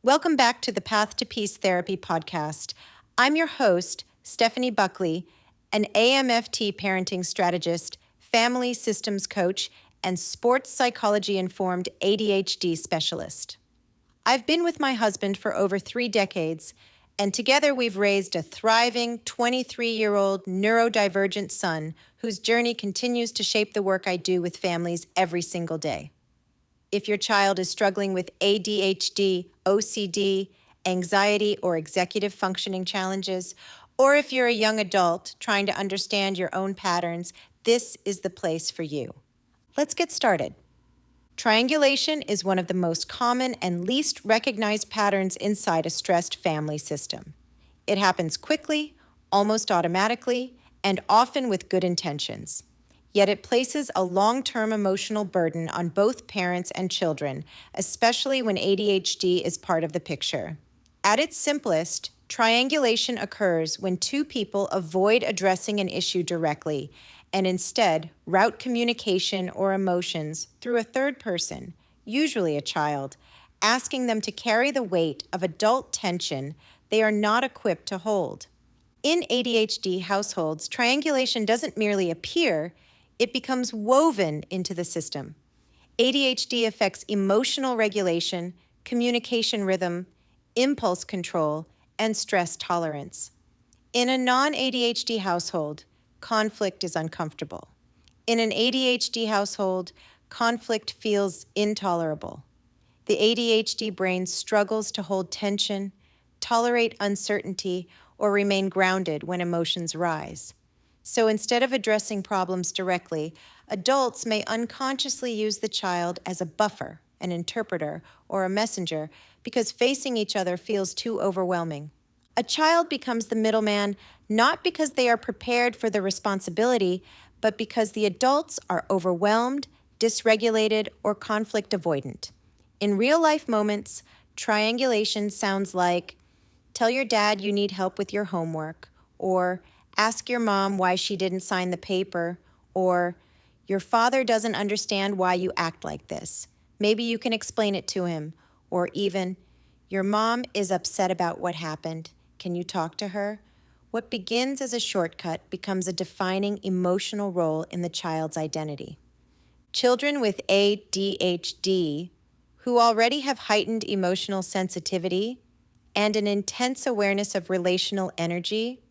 Welcome back to the Path to Peace Therapy podcast. I'm your host, Stephanie Buckley, an AMFT parenting strategist, family systems coach, and sports psychology-informed ADHD specialist. I've been with my husband for over 3 decades, and together we've raised a thriving 23-year-old neurodivergent son whose journey continues to shape the work I do with families every single day. If your child is struggling with ADHD, OCD, anxiety, or executive functioning challenges, or if you're a young adult trying to understand your own patterns, this is the place for you. Let's get started. Triangulation is one of the most common and least recognized patterns inside a stressed family system. It happens quickly, almost automatically, and often with good intentions. Yet it places a long-term emotional burden on both parents and children, especially when ADHD is part of the picture. At its simplest, triangulation occurs when two people avoid addressing an issue directly and instead route communication or emotions through a third person, usually a child, asking them to carry the weight of adult tension they are not equipped to hold. In ADHD households, triangulation doesn't merely appear, it becomes woven into the system. ADHD affects emotional regulation, communication rhythm, impulse control, and stress tolerance. In a non-ADHD household, conflict is uncomfortable. In an ADHD household, conflict feels intolerable. The ADHD brain struggles to hold tension, tolerate uncertainty, or remain grounded when emotions rise. So instead of addressing problems directly, adults may unconsciously use the child as a buffer, an interpreter, or a messenger because facing each other feels too overwhelming. A child becomes the middleman not because they are prepared for the responsibility, but because the adults are overwhelmed, dysregulated, or conflict avoidant. In real-life moments, triangulation sounds like, tell your dad you need help with your homework, or ask your mom why she didn't sign the paper, or your father doesn't understand why you act like this. Maybe you can explain it to him, or even, your mom is upset about what happened. Can you talk to her? What begins as a shortcut becomes a defining emotional role in the child's identity. Children with ADHD, who already have heightened emotional sensitivity and an intense awareness of relational energy,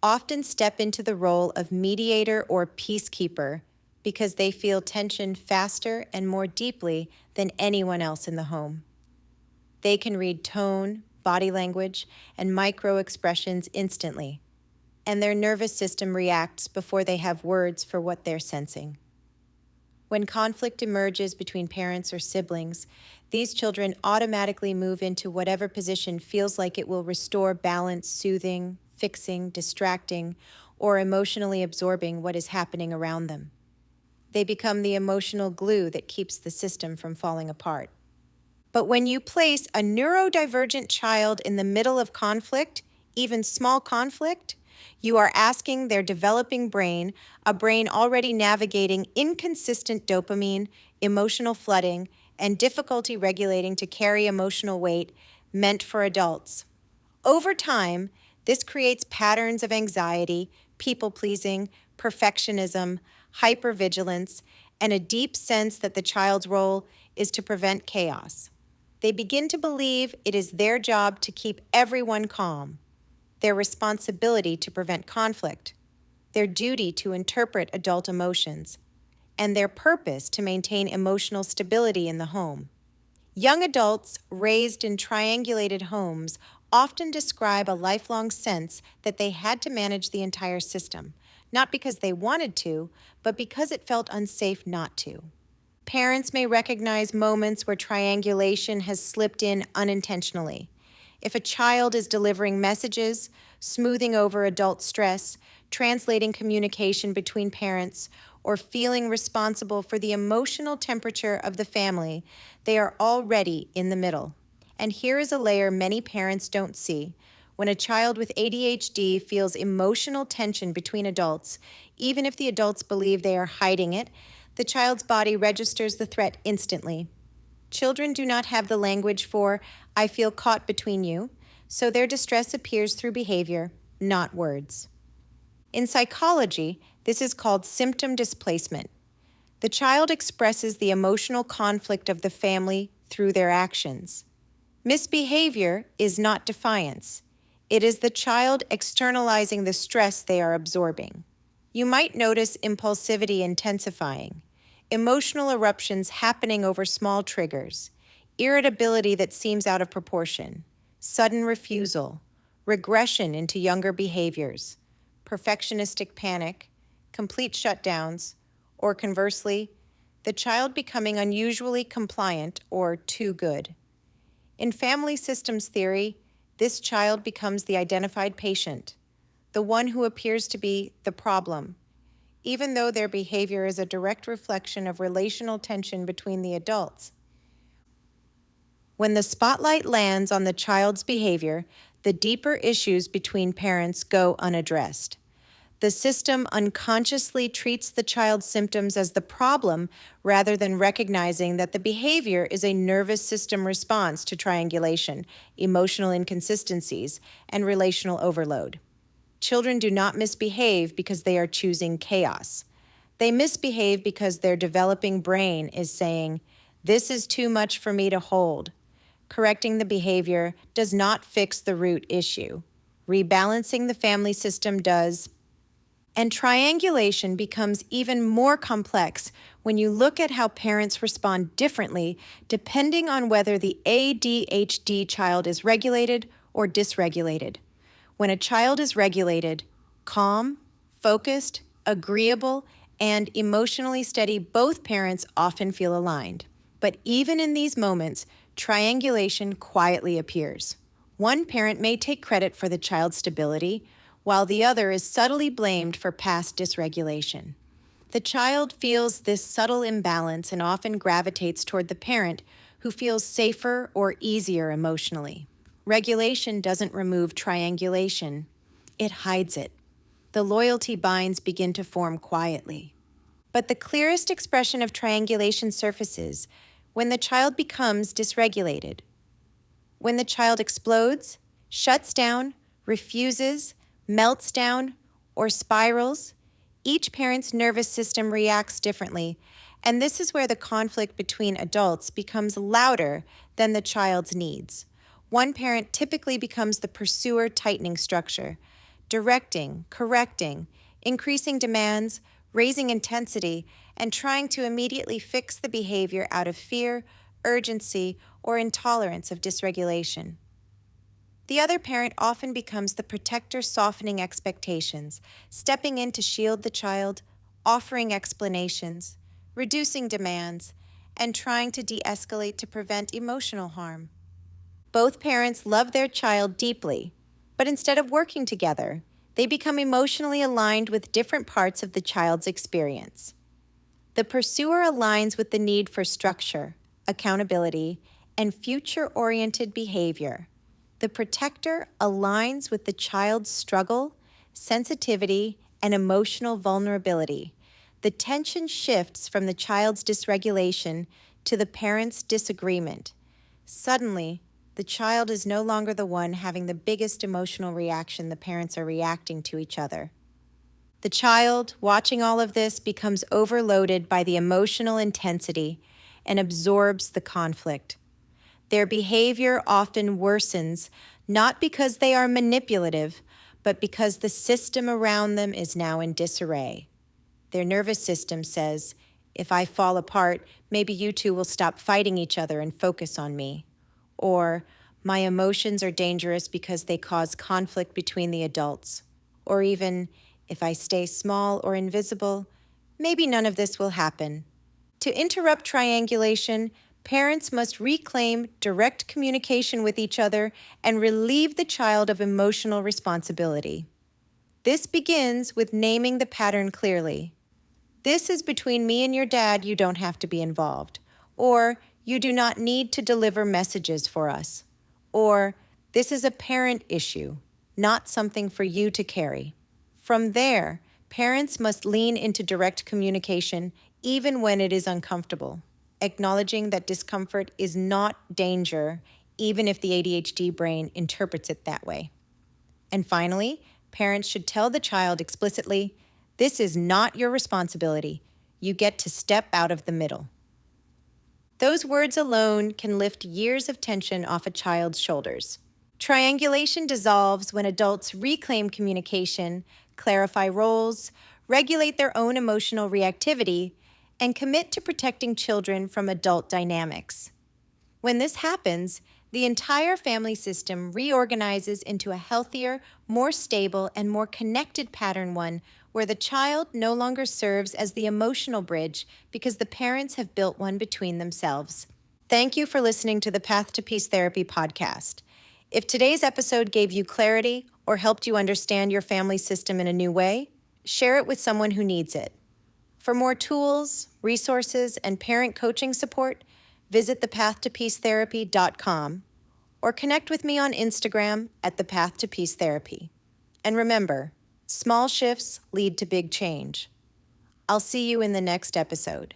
often step into the role of mediator or peacekeeper because they feel tension faster and more deeply than anyone else in the home. They can read tone, body language, and micro-expressions instantly, and their nervous system reacts before they have words for what they're sensing. When conflict emerges between parents or siblings, these children automatically move into whatever position feels like it will restore balance, soothing, fixing, distracting, or emotionally absorbing what is happening around them. They become the emotional glue that keeps the system from falling apart. But when you place a neurodivergent child in the middle of conflict, even small conflict, you are asking their developing brain, a brain already navigating inconsistent dopamine, emotional flooding, and difficulty regulating to carry emotional weight meant for adults. Over time, this creates patterns of anxiety, people-pleasing, perfectionism, hypervigilance, and a deep sense that the child's role is to prevent chaos. They begin to believe it is their job to keep everyone calm, their responsibility to prevent conflict, their duty to interpret adult emotions, and their purpose to maintain emotional stability in the home. Young adults raised in triangulated homes often describe a lifelong sense that they had to manage the entire system, not because they wanted to, but because it felt unsafe not to. Parents may recognize moments where triangulation has slipped in unintentionally. If a child is delivering messages, smoothing over adult stress, translating communication between parents, or feeling responsible for the emotional temperature of the family, they are already in the middle. And here is a layer many parents don't see. When a child with ADHD feels emotional tension between adults, even if the adults believe they are hiding it, the child's body registers the threat instantly. Children do not have the language for, I feel caught between you, so their distress appears through behavior, not words. In psychology, this is called symptom displacement. The child expresses the emotional conflict of the family through their actions. Misbehavior is not defiance. It is the child externalizing the stress they are absorbing. You might notice impulsivity intensifying, emotional eruptions happening over small triggers, irritability that seems out of proportion, sudden refusal, regression into younger behaviors, perfectionistic panic, complete shutdowns, or conversely, the child becoming unusually compliant or too good. In family systems theory, this child becomes the identified patient, the one who appears to be the problem, even though their behavior is a direct reflection of relational tension between the adults. When the spotlight lands on the child's behavior, the deeper issues between parents go unaddressed. The system unconsciously treats the child's symptoms as the problem rather than recognizing that the behavior is a nervous system response to triangulation, emotional inconsistencies, and relational overload. Children do not misbehave because they are choosing chaos. They misbehave because their developing brain is saying, "This is too much for me to hold." Correcting the behavior does not fix the root issue. Rebalancing the family system does. And triangulation becomes even more complex when you look at how parents respond differently depending on whether the ADHD child is regulated or dysregulated. When a child is regulated, calm, focused, agreeable, and emotionally steady, both parents often feel aligned. But even in these moments, triangulation quietly appears. One parent may take credit for the child's stability, while the other is subtly blamed for past dysregulation. The child feels this subtle imbalance and often gravitates toward the parent who feels safer or easier emotionally. Regulation doesn't remove triangulation, it hides it. The loyalty binds begin to form quietly. But the clearest expression of triangulation surfaces when the child becomes dysregulated. When the child explodes, shuts down, refuses, melts down, or spirals, each parent's nervous system reacts differently, and this is where the conflict between adults becomes louder than the child's needs. One parent typically becomes the pursuer tightening structure, directing, correcting, increasing demands, raising intensity, and trying to immediately fix the behavior out of fear, urgency, or intolerance of dysregulation. The other parent often becomes the protector softening expectations, stepping in to shield the child, offering explanations, reducing demands, and trying to de-escalate to prevent emotional harm. Both parents love their child deeply, but instead of working together, they become emotionally aligned with different parts of the child's experience. The pursuer aligns with the need for structure, accountability, and future-oriented behavior. The protector aligns with the child's struggle, sensitivity, and emotional vulnerability. The tension shifts from the child's dysregulation to the parent's disagreement. Suddenly, the child is no longer the one having the biggest emotional reaction. The parents are reacting to each other. The child, watching all of this, becomes overloaded by the emotional intensity and absorbs the conflict. Their behavior often worsens, not because they are manipulative, but because the system around them is now in disarray. Their nervous system says, "If I fall apart, maybe you two will stop fighting each other and focus on me." Or, "My emotions are dangerous because they cause conflict between the adults." Or even, "If I stay small or invisible, maybe none of this will happen." To interrupt triangulation, parents must reclaim direct communication with each other and relieve the child of emotional responsibility. This begins with naming the pattern clearly. "This is between me and your dad, you don't have to be involved." Or, "You do not need to deliver messages for us." Or, "This is a parent issue, not something for you to carry." From there, parents must lean into direct communication even when it is uncomfortable. acknowledging that discomfort is not danger, even if the ADHD brain interprets it that way. And finally, parents should tell the child explicitly, "This is not your responsibility. You get to step out of the middle." Those words alone can lift years of tension off a child's shoulders. Triangulation dissolves when adults reclaim communication, clarify roles, regulate their own emotional reactivity, and commit to protecting children from adult dynamics. When this happens, the entire family system reorganizes into a healthier, more stable, and more connected pattern one where the child no longer serves as the emotional bridge because the parents have built one between themselves. Thank you for listening to the Path to Peace Therapy podcast. If today's episode gave you clarity or helped you understand your family system in a new way, share it with someone who needs it. For more tools, resources, and parent coaching support, visit thepathtopeacetherapy.com or connect with me on Instagram at thepathtopeacetherapy. And remember, small shifts lead to big change. I'll see you in the next episode.